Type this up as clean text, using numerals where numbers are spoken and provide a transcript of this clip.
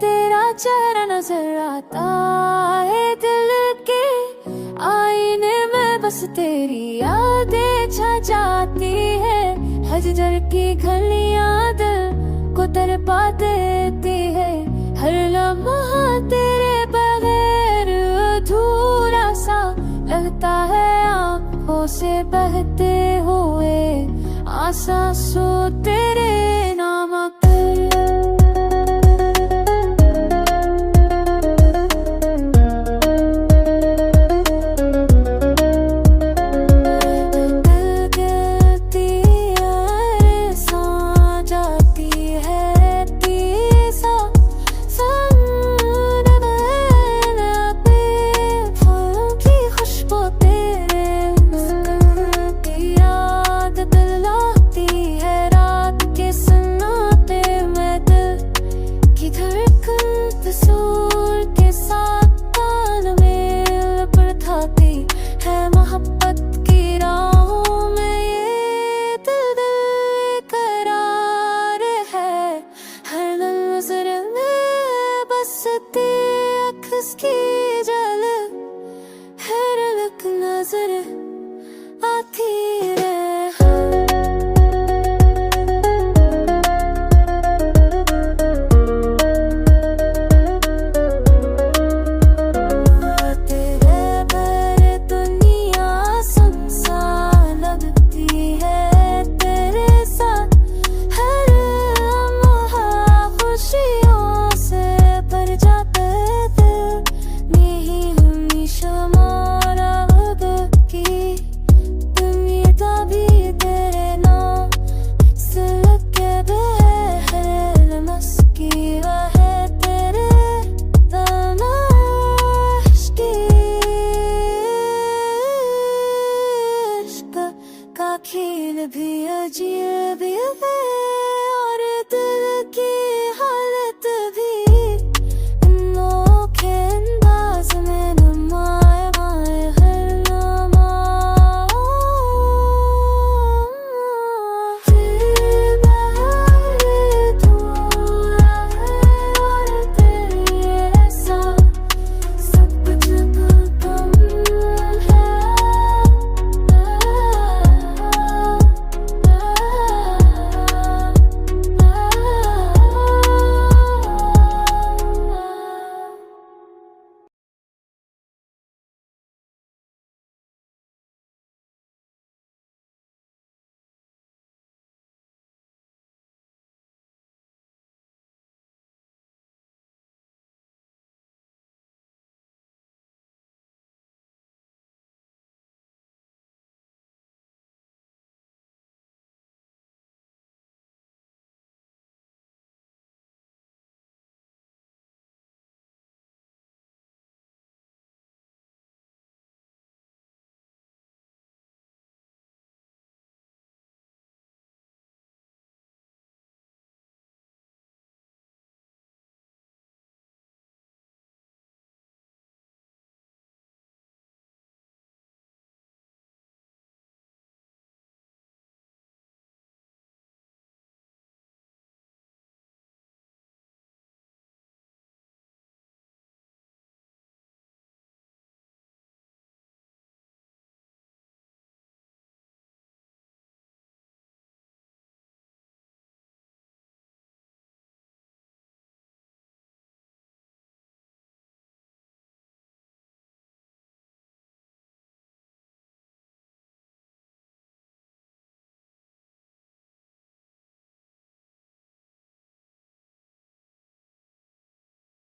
तेरा चेहरा नजर आता है दिल के आईने में, बस तेरी यादें छा जाती है। हजर की घलियां दिल को तड़पा देती है। हर लम्हा तेरे बगैर अधूरा सा लगता है, आंखों से बहते हुए आंसू तेरे नाम पर। की जल हर लक नजर आती रे। तेरे पर दुनिया सुनसान लगती है, तेरे साथ हर लम्हा खुशियों से भर जाता है। खील भी अजीब